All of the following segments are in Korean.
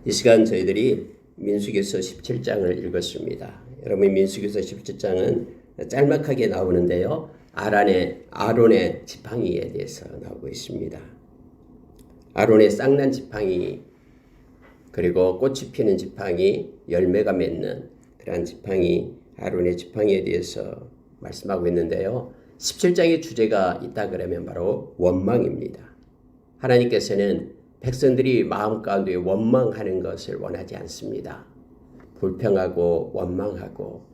이 시간 저희들이 민수기서 17장을 읽었습니다. 여러분 민수기서 17장은 짤막하게 나오는데요. 아론의 지팡이에 대해서 나오고 있습니다. 아론의 쌍난 지팡이 그리고 꽃이 피는 지팡이 열매가 맺는 그러한 지팡이 아론의 지팡이에 대해서 말씀하고 있는데요. 17장의 주제가 있다 그러면 바로 원망입니다. 하나님께서는 백성들이 마음 가운데 원망하는 것을 원하지 않습니다. 불평하고 원망하고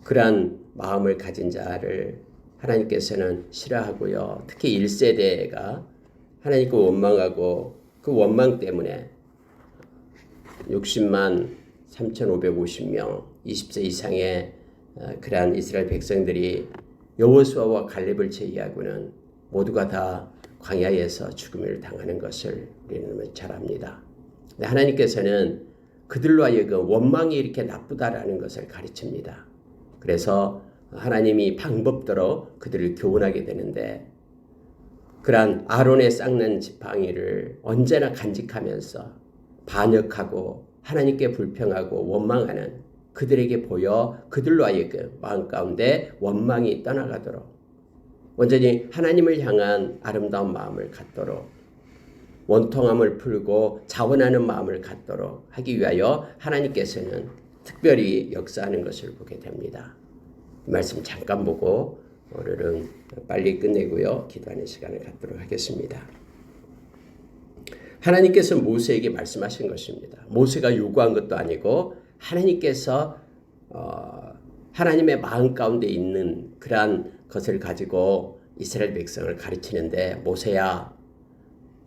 그러한 마음을 가진 자를 하나님께서는 싫어하고요. 특히 1세대가 하나님께 원망하고 그 원망 때문에 60만 3,550명 20세 이상의 그러한 이스라엘 백성들이 여호수아와 갈렙을 제외하고는 모두가 다 광야에서 죽음을 당하는 것을 우리는 잘 압니다. 하나님께서는 그들로 하여금 원망이 이렇게 나쁘다라는 것을 가르칩니다. 그래서 하나님이 방법대로 그들을 교훈하게 되는데 그러한 아론의 쌍난 지팡이를 언제나 간직하면서 반역하고 하나님께 불평하고 원망하는 그들에게 보여 그들로 하여금 마음 가운데 원망이 떠나가도록 온전히 하나님을 향한 아름다운 마음을 갖도록 원통함을 풀고 자원하는 마음을 갖도록 하기 위하여 하나님께서는 특별히 역사하는 것을 보게 됩니다. 이 말씀 잠깐 보고 오늘은 빨리 끝내고요. 기도하는 시간을 갖도록 하겠습니다. 하나님께서 모세에게 말씀하신 것입니다. 모세가 요구한 것도 아니고 하나님께서 하나님의 마음 가운데 있는 그러한 것을 가지고 이스라엘 백성을 가르치는데 모세야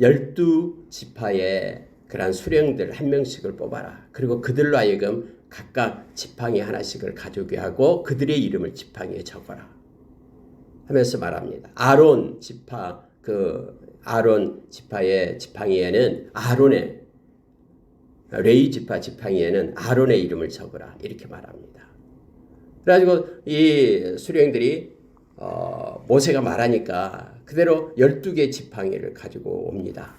12지파의 그러한 수령들 한 명씩을 뽑아라. 그리고 그들로 하여금 각각 지팡이 하나씩을 가져오게 하고 그들의 이름을 지팡이에 적어라 하면서 말합니다. 아론 지파의 지팡이에는 아론의 레위 지파 지팡이에는 아론의 이름을 적어라 이렇게 말합니다. 그래가지고 이 수령들이 모세가 말하니까 그대로 12개 지팡이를 가지고 옵니다.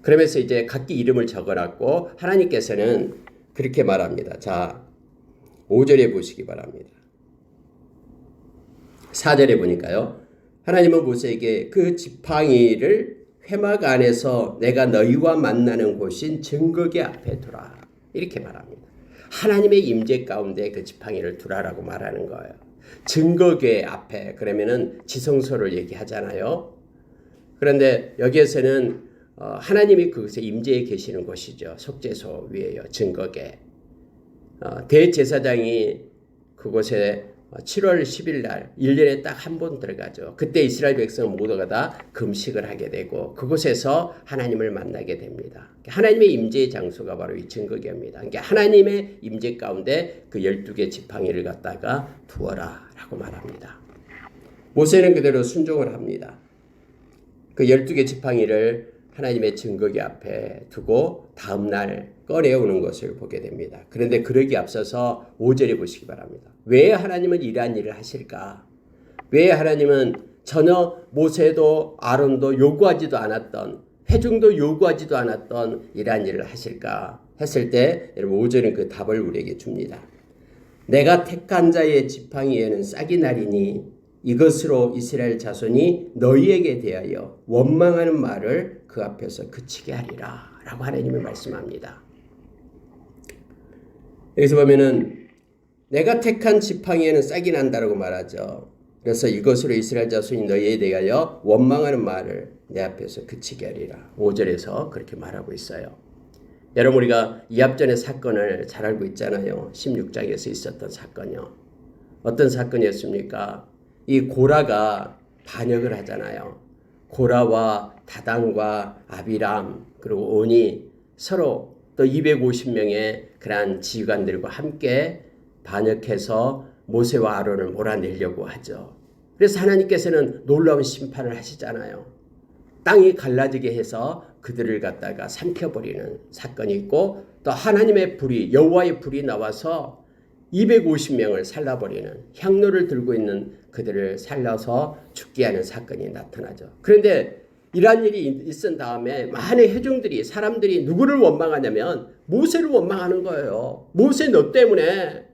그러면서 이제 각기 이름을 적어놨고 하나님께서는 그렇게 말합니다. 자, 5절에 보시기 바랍니다. 4절에 보니까요. 하나님은 모세에게 그 지팡이를 회막 안에서 내가 너희와 만나는 곳인 증거궤 앞에 두라. 이렇게 말합니다. 하나님의 임재 가운데 그 지팡이를 두라라고 말하는 거예요. 증거궤 앞에 그러면은 지성소를 얘기하잖아요. 그런데 여기에서는 하나님이 그곳에 임재해 계시는 곳이죠. 속죄소 위에요. 증거궤. 대제사장이 그곳에 7월 10일 날 1년에 딱 한 번 들어가죠. 그때 이스라엘 백성 모두가 다 금식을 하게 되고 그곳에서 하나님을 만나게 됩니다. 하나님의 임재의 장소가 바로 이 증거궤입니다. 그러니까 하나님의 임재 가운데 그 12개 지팡이를 갖다가 두어라 라고 말합니다. 모세는 그대로 순종을 합니다. 그 12개 지팡이를 하나님의 증거궤 앞에 두고 다음날 꺼내오는 것을 보게 됩니다. 그런데 그러기 앞서서 5절에 보시기 바랍니다. 왜 하나님은 이러한 일을 하실까? 왜 하나님은 전혀 모세도 아론도 요구하지도 않았던 회중도 요구하지도 않았던 이러한 일을 하실까? 했을 때 여러분 5절은 그 답을 우리에게 줍니다. 내가 택한 자의 지팡이에는 싹이 나리니 이것으로 이스라엘 자손이 너희에게 대하여 원망하는 말을 그 앞에서 그치게 하리라 라고 하나님이 말씀합니다. 여기서 보면은 내가 택한 지팡이에는 싹이 난다라고 말하죠. 그래서 이것으로 이스라엘 자손이 너희에 대하여 원망하는 말을 내 앞에서 그치게 하리라. 5절에서 그렇게 말하고 있어요. 여러분 우리가 이합전의 사건을 잘 알고 있잖아요. 16장에서 있었던 사건이요. 어떤 사건이었습니까? 이 고라가 반역을 하잖아요. 고라와 다단과 아비람 그리고 온이 서로 또 250명의 그러한 지휘관들과 함께 반역해서 모세와 아론을 몰아내려고 하죠. 그래서 하나님께서는 놀라운 심판을 하시잖아요. 땅이 갈라지게 해서 그들을 갖다가 삼켜버리는 사건이 있고 또 하나님의 불이 여호와의 불이 나와서 250명을 살라버리는 향로를 들고 있는 그들을 살려서 죽게 하는 사건이 나타나죠. 그런데 이러한 일이 있은 다음에 많은 회중들이 사람들이 누구를 원망하냐면 모세를 원망하는 거예요. 모세 너 때문에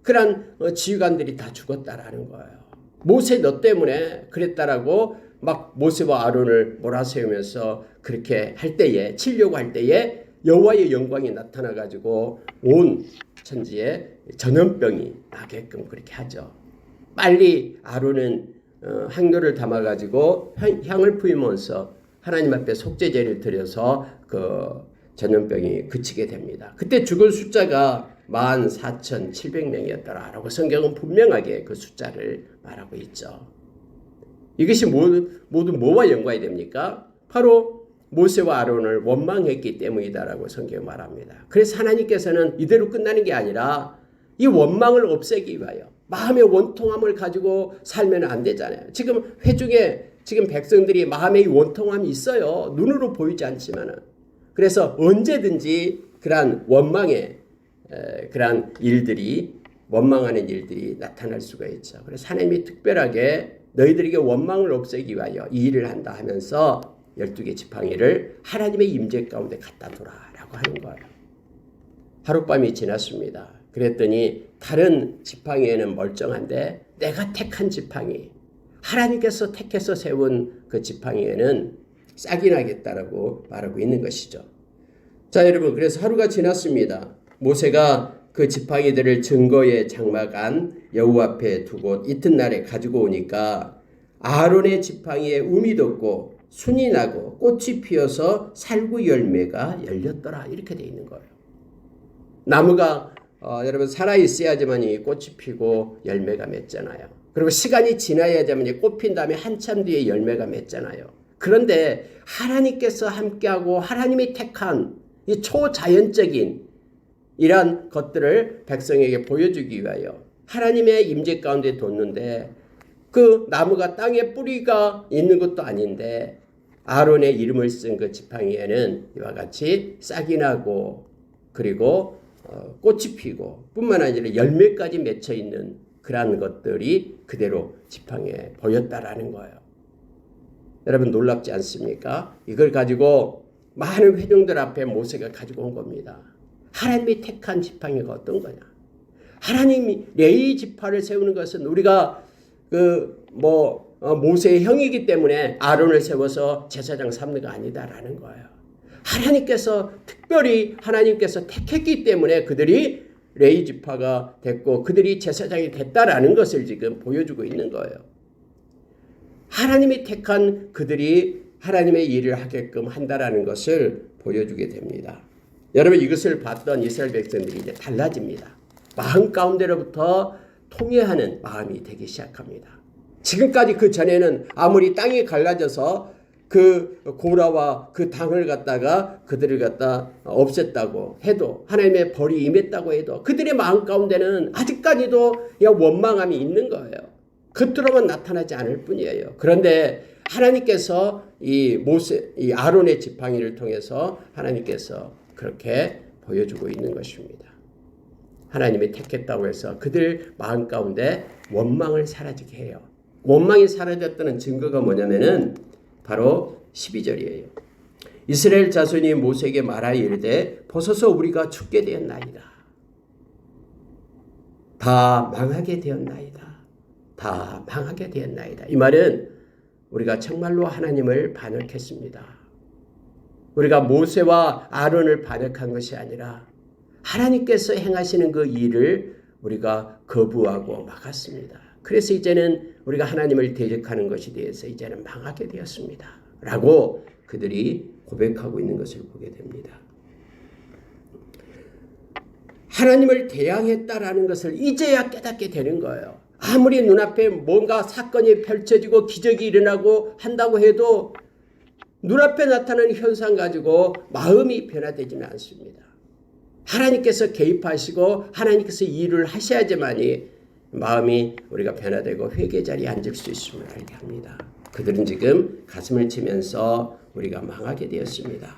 그런 지휘관들이 다 죽었다라는 거예요. 모세 너 때문에 그랬다라고 막 모세와 아론을 몰아세우면서 그렇게 할 때에 치려고 할 때에 여호와의 영광이 나타나 가지고 온 천지에 전염병이 나게끔 그렇게 하죠. 빨리 아론은 향료를 담아 가지고 향을 피우면서 하나님 앞에 속죄제를 드려서 그 전염병이 그치게 됩니다. 그때 죽은 숫자가 14,700명이었더라라고 성경은 분명하게 그 숫자를 말하고 있죠. 이것이 모두 뭐와 연관이 됩니까? 바로 모세와 아론을 원망했기 때문이다라고 성경이 말합니다. 그래서 하나님께서는 이대로 끝나는 게 아니라 이 원망을 없애기 위하여 마음의 원통함을 가지고 살면 안 되잖아요. 지금 회중에 지금 백성들이 마음의 원통함이 있어요. 눈으로 보이지 않지만은. 그래서 언제든지 그러한 원망의 그러한 일들이 원망하는 일들이 나타날 수가 있죠. 그래서 하나님이 특별하게 너희들에게 원망을 없애기 위하여 이 일을 한다 하면서 12개 지팡이를 하나님의 임재 가운데 갖다 두라라고 하는 거예요. 하룻밤이 지났습니다. 그랬더니 다른 지팡이에는 멀쩡한데 내가 택한 지팡이, 하나님께서 택해서 세운 그 지팡이에는 싹이 나겠다라고 말하고 있는 것이죠. 자, 여러분, 그래서 하루가 지났습니다. 모세가 그 지팡이들을 증거의 장막 안 여호와 앞에 두고 이튿날에 가지고 오니까 아론의 지팡이에 움이 돋고 순이 나고 꽃이 피어서 살구 열매가 열렸더라 이렇게 되어 있는 거예요. 나무가 여러분 살아있어야지만 꽃이 피고 열매가 맺잖아요. 그리고 시간이 지나야지만 꽃 핀 다음에 한참 뒤에 열매가 맺잖아요. 그런데 하나님께서 함께하고 하나님이 택한 이 초자연적인 이러한 것들을 백성에게 보여주기 위하여 하나님의 임재 가운데 뒀는데 그 나무가 땅에 뿌리가 있는 것도 아닌데 아론의 이름을 쓴 그 지팡이에는 이와 같이 싹이 나고 그리고 꽃이 피고 뿐만 아니라 열매까지 맺혀 있는 그러한 것들이 그대로 지팡이에 보였다라는 거예요. 여러분 놀랍지 않습니까? 이걸 가지고 많은 회중들 앞에 모세가 가지고 온 겁니다. 하나님이 택한 지팡이가 어떤 거냐? 하나님이 레위 지파를 세우는 것은 우리가 모세의 형이기 때문에 아론을 세워서 제사장 삼는 거 아니다라는 거예요. 하나님께서 특별히 하나님께서 택했기 때문에 그들이 레위 지파가 됐고 그들이 제사장이 됐다라는 것을 지금 보여주고 있는 거예요. 하나님이 택한 그들이 하나님의 일을 하게끔 한다라는 것을 보여주게 됩니다. 여러분 이것을 봤던 이스라엘 백성들이 이제 달라집니다. 마음 가운데로부터 통회하는 마음이 되기 시작합니다. 지금까지 그 전에는 아무리 땅이 갈라져서 그 고라와 그 당을 갖다가 그들을 갖다 없앴다고 해도 하나님의 벌이 임했다고 해도 그들의 마음 가운데는 아직까지도 원망함이 있는 거예요. 겉으로만 나타나지 않을 뿐이에요. 그런데 하나님께서 이 아론의 지팡이를 통해서 하나님께서 그렇게 보여주고 있는 것입니다. 하나님이 택했다고 해서 그들 마음 가운데 원망을 사라지게 해요. 원망이 사라졌다는 증거가 뭐냐면은 바로 12절이에요. 이스라엘 자손이 모세에게 말하여 이르되 보소서 우리가 죽게 되었나이다. 다 망하게 되었나이다. 다 망하게 되었나이다. 이 말은 우리가 정말로 하나님을 반역했습니다. 우리가 모세와 아론을 반역한 것이 아니라 하나님께서 행하시는 그 일을 우리가 거부하고 막았습니다. 그래서 이제는 우리가 하나님을 대적하는 것에 대해서 이제는 망하게 되었습니다. 라고 그들이 고백하고 있는 것을 보게 됩니다. 하나님을 대항했다라는 것을 이제야 깨닫게 되는 거예요. 아무리 눈앞에 뭔가 사건이 펼쳐지고 기적이 일어나고 한다고 해도 눈앞에 나타나는 현상 가지고 마음이 변화되지는 않습니다. 하나님께서 개입하시고 하나님께서 일을 하셔야지만이 마음이 우리가 변화되고 회개 자리에 앉을 수 있음을 알게 합니다. 그들은 지금 가슴을 치면서 우리가 망하게 되었습니다.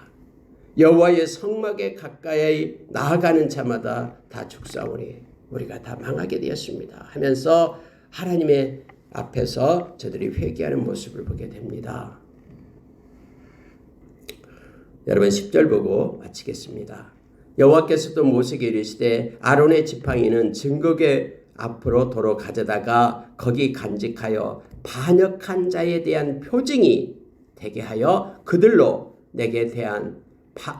여호와의 성막에 가까이 나아가는 자마다 다 죽사오니 우리가 다 망하게 되었습니다 하면서 하나님의 앞에서 저들이 회개하는 모습을 보게 됩니다. 여러분 10절 보고 마치겠습니다. 여호와께서 또 모세에게 이르시되 아론의 지팡이는 증거궤 앞으로 도로 가져다가 거기 간직하여 반역한 자에 대한 표징이 되게 하여 그들로 내게 대한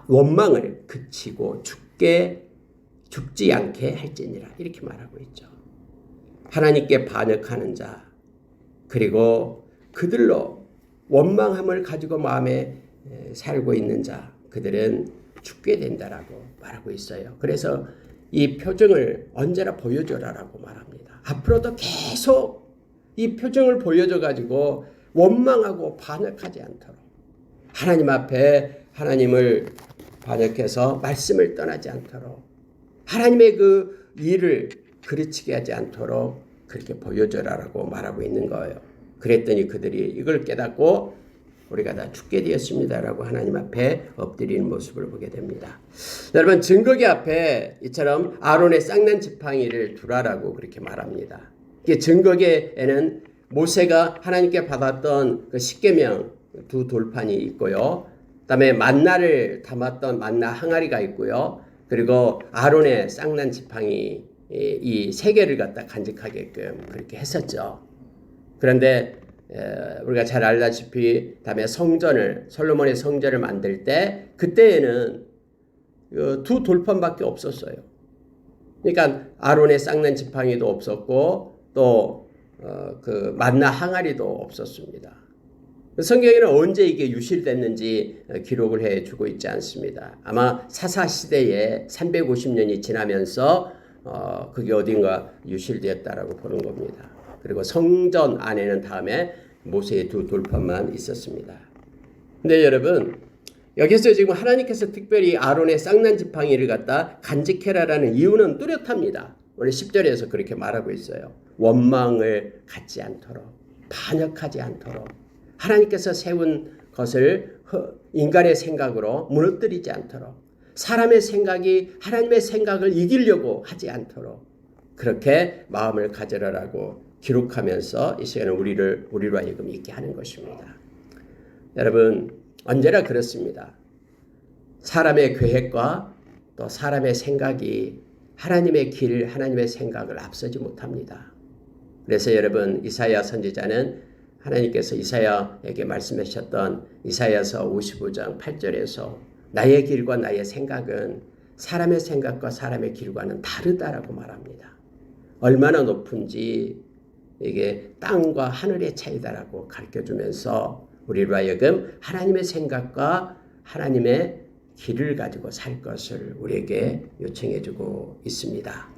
원망을 그치고 죽지 않게 할지니라. 이렇게 말하고 있죠. 하나님께 반역하는 자, 그리고 그들로 원망함을 가지고 마음에 살고 있는 자, 그들은 죽게 된다라고 말하고 있어요. 그래서 이 표징을 언제나 보여줘라라고 말합니다. 앞으로도 계속 이 표징을 보여줘 가지고 원망하고 반역하지 않도록, 하나님 앞에 하나님을 반역해서 말씀을 떠나지 않도록, 하나님의 그 일을 그르치게 하지 않도록 그렇게 보여줘라라고 말하고 있는 거예요. 그랬더니 그들이 이걸 깨닫고 우리가 다 죽게 되었습니다라고 하나님 앞에 엎드리는 모습을 보게 됩니다. 여러분, 증거궤 앞에 이처럼 아론의 쌍난 지팡이를 두라라고 그렇게 말합니다. 이게 증거궤에는 모세가 하나님께 받았던 그 십계명 두 돌판이 있고요. 그다음에 만나를 담았던 만나 항아리가 있고요. 그리고 아론의 쌍난 지팡이 이 세 개를 갖다 간직하게끔 그렇게 했었죠. 그런데 우리가 잘 알다시피 다음에 솔로몬의 성전을 만들 때 그때에는 두 돌판밖에 없었어요. 그러니까 아론의 쌍난 지팡이도 없었고 또 그 만나 항아리도 없었습니다. 성경에는 언제 이게 유실됐는지 기록을 해주고 있지 않습니다. 아마 사사 시대에 350년이 지나면서 그게 어딘가 유실되었다라고 보는 겁니다. 그리고 성전 안에는 다음에 모세의 두 돌판만 있었습니다. 근데 여러분, 여기서 지금 하나님께서 특별히 아론의 쌍난 지팡이를 갖다 간직해라라는 이유는 뚜렷합니다. 오늘 10절에서 그렇게 말하고 있어요. 원망을 갖지 않도록, 반역하지 않도록, 하나님께서 세운 것을 인간의 생각으로 무너뜨리지 않도록, 사람의 생각이 하나님의 생각을 이기려고 하지 않도록 그렇게 마음을 가져라라고 기록하면서 이 시간에 우리로 하여금 있게 하는 것입니다. 여러분, 언제나 그렇습니다. 사람의 계획과 또 사람의 생각이 하나님의 길, 하나님의 생각을 앞서지 못합니다. 그래서 여러분, 이사야 선지자는 하나님께서 이사야에게 말씀하셨던 이사야서 55장 8절에서 나의 길과 나의 생각은 사람의 생각과 사람의 길과는 다르다라고 말합니다. 얼마나 높은지 이게 땅과 하늘의 차이다라고 가르쳐주면서 우리로 하여금 하나님의 생각과 하나님의 길을 가지고 살 것을 우리에게 요청해주고 있습니다.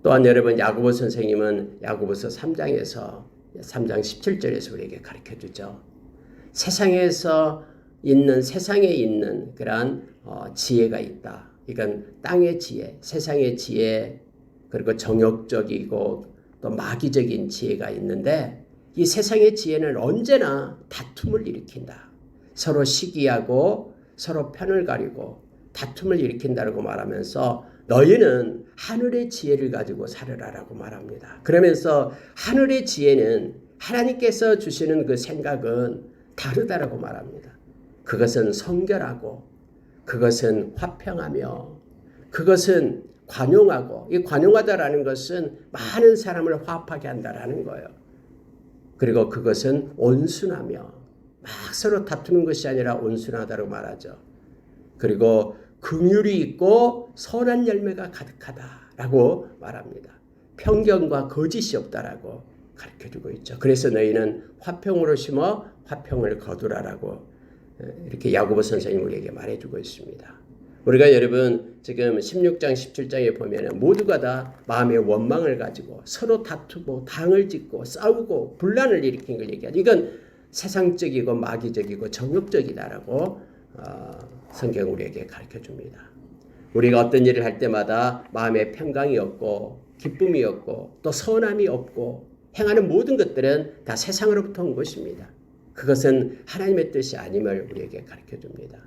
또한 여러분, 야고보 선생님은 야고보서 3장 17절에서 우리에게 가르쳐주죠. 세상에 있는 그러한 지혜가 있다. 이건 땅의 지혜, 세상의 지혜, 그리고 정욕적이고 또 마귀적인 지혜가 있는데 이 세상의 지혜는 언제나 다툼을 일으킨다. 서로 시기하고 서로 편을 가리고 다툼을 일으킨다고 말하면서 너희는 하늘의 지혜를 가지고 살으라라고 말합니다. 그러면서 하늘의 지혜는 하나님께서 주시는 그 생각은 다르다라고 말합니다. 그것은 성결하고 그것은 화평하며 그것은 관용하고, 이 관용하다라는 것은 많은 사람을 화합하게 한다라는 거예요. 그리고 그것은 온순하며 막 서로 다투는 것이 아니라 온순하다고 말하죠. 그리고 긍휼이 있고 선한 열매가 가득하다라고 말합니다. 편견과 거짓이 없다라고 가르쳐주고 있죠. 그래서 너희는 화평으로 심어 화평을 거두라라고 이렇게 야고보 선생님이 우리에게 말해주고 있습니다. 우리가 여러분 지금 16장 17장에 보면 모두가 다 마음의 원망을 가지고 서로 다투고 당을 짓고 싸우고 분란을 일으킨 걸 얘기하죠. 이건 세상적이고 마귀적이고 정욕적이다라고 성경 우리에게 가르쳐줍니다. 우리가 어떤 일을 할 때마다 마음의 평강이 없고 기쁨이 없고 또 선함이 없고 행하는 모든 것들은 다 세상으로부터 온 것입니다. 그것은 하나님의 뜻이 아님을 우리에게 가르쳐줍니다.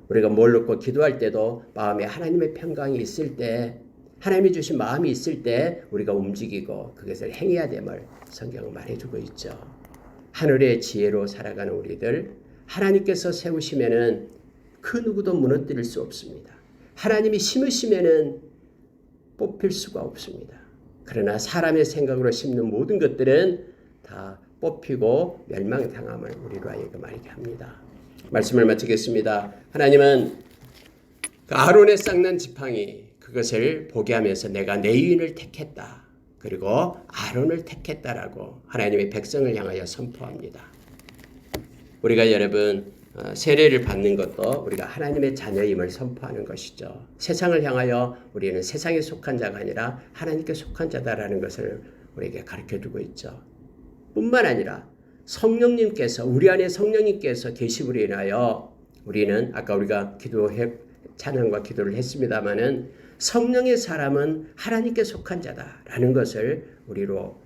우리가 뭘 놓고 기도할 때도 마음에 하나님의 평강이 있을 때, 하나님이 주신 마음이 있을 때 우리가 움직이고 그것을 행해야 됨을 성경은 말해주고 있죠. 하늘의 지혜로 살아가는 우리들, 하나님께서 세우시면은 그 누구도 무너뜨릴 수 없습니다. 하나님이 심으시면은 뽑힐 수가 없습니다. 그러나 사람의 생각으로 심는 모든 것들은 다 뽑히고 멸망당함을 우리로 하여금 알게 합니다. 말씀을 마치겠습니다. 하나님은 그 아론의 쌍난 지팡이 그것을 보게 하면서 내가 내 유인을 택했다. 그리고 아론을 택했다라고 하나님의 백성을 향하여 선포합니다. 우리가 여러분 세례를 받는 것도 우리가 하나님의 자녀임을 선포하는 것이죠. 세상을 향하여 우리는 세상에 속한 자가 아니라 하나님께 속한 자다라는 것을 우리에게 가르쳐주고 있죠. 뿐만 아니라 성령님께서 우리 안에 성령님께서 계심으로 인하여 우리는 아까 우리가 찬양과 기도를 했습니다마는 성령의 사람은 하나님께 속한 자다라는 것을 우리로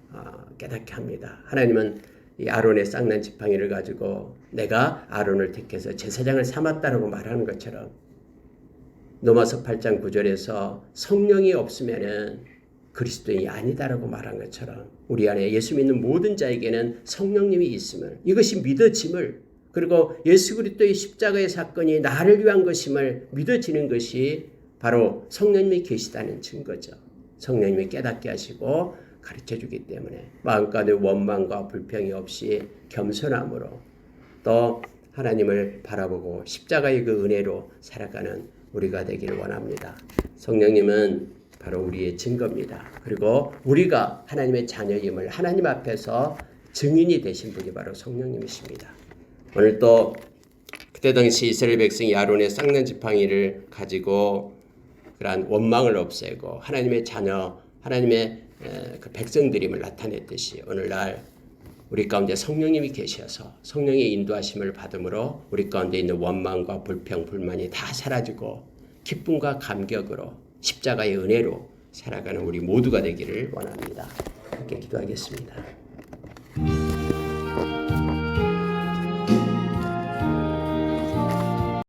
깨닫게 합니다. 하나님은 이 아론의 쌍난 지팡이를 가지고 내가 아론을 택해서 제사장을 삼았다라고 말하는 것처럼 로마서 8장 9절에서 성령이 없으면은 그리스도인이 아니다라고 말한 것처럼 우리 안에 예수 믿는 모든 자에게는 성령님이 있음을 이것이 믿어짐을 그리고 예수 그리스도의 십자가의 사건이 나를 위한 것임을 믿어지는 것이 바로 성령님이 계시다는 증거죠. 성령님이 깨닫게 하시고 가르쳐주기 때문에 마음가운데 원망과 불평이 없이 겸손함으로 또 하나님을 바라보고 십자가의 그 은혜로 살아가는 우리가 되기를 원합니다. 성령님은 바로 우리의 증거입니다. 그리고 우리가 하나님의 자녀임을 하나님 앞에서 증인이 되신 분이 바로 성령님이십니다. 오늘 또 그때 당시 이스라엘 백성이 아론의 쌍난 지팡이를 가지고 그러한 원망을 없애고 하나님의 자녀, 하나님의 그 백성들임을 나타냈듯이 오늘날 우리 가운데 성령님이 계셔서 성령의 인도하심을 받음으로 우리 가운데 있는 원망과 불평, 불만이 다 사라지고 기쁨과 감격으로 십자가의 은혜로 살아가는 우리 모두가 되기를 원합니다. 함께 기도하겠습니다.